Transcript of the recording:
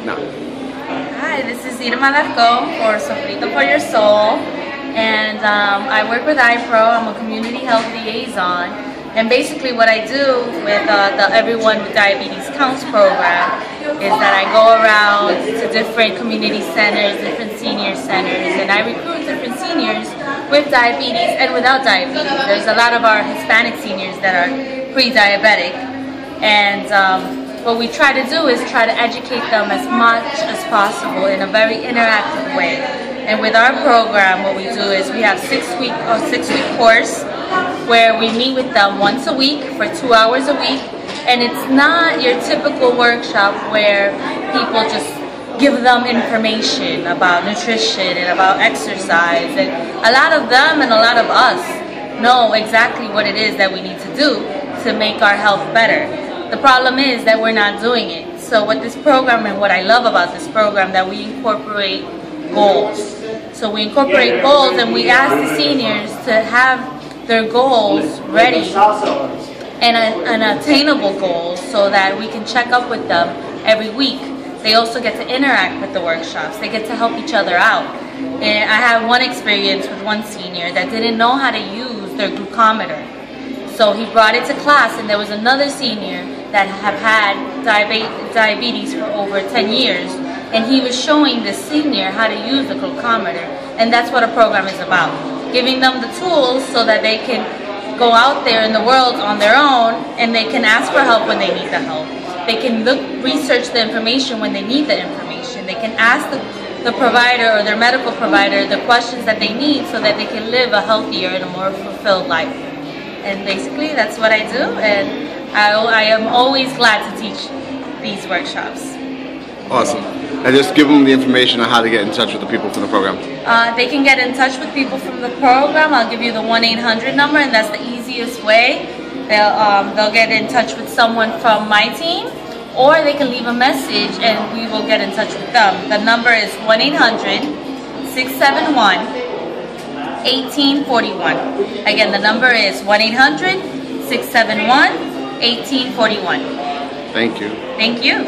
now. Hi, this is Irma Larcón for Sofrito for Your Soul, and I work with iPro. I'm a community health liaison, and basically what I do with the Everyone with Diabetes Counts program is that I go around to different community centers, different senior centers, and I recruit different seniors with diabetes and without diabetes. There's a lot of our Hispanic seniors that are pre-diabetic, and what we try to do is try to educate them as much as possible in a very interactive way. And with our program, what we do is we have six-week course where we meet with them once a week for 2 hours a week. And it's not your typical workshop where people just give them information about nutrition and about exercise. And a lot of them and a lot of us know exactly what it is that we need to do to make our health better. The problem is that we're not doing it. So what this program, and what I love about this program, that we incorporate goals. So we incorporate goals, and we ask the seniors to have their goals ready and attainable goals so that we can check up with them every week. They also get to interact with the workshops. They get to help each other out. And I had one experience with one senior that didn't know how to use their glucometer. So he brought it to class, and there was another senior that have had diabetes for over 10 years, and he was showing the senior how to use the glucometer. And that's what a program is about, giving them the tools so that they can go out there in the world on their own, and they can ask for help when they need the help. They can research the information when they need the information. They can ask the provider or their medical provider the questions that they need so that they can live a healthier and a more fulfilled life. And basically that's what I do, and I am always glad to teach these workshops. Awesome. And just give them the information on how to get in touch with the people from the program. They can get in touch with people from the program. I'll give you the 1-800 number, and that's the easiest way. They'll get in touch with someone from my team, or they can leave a message and we will get in touch with them. The number is 1-800-671-1841. Again, the number is 1-800-671-1841. Thank you. Thank you.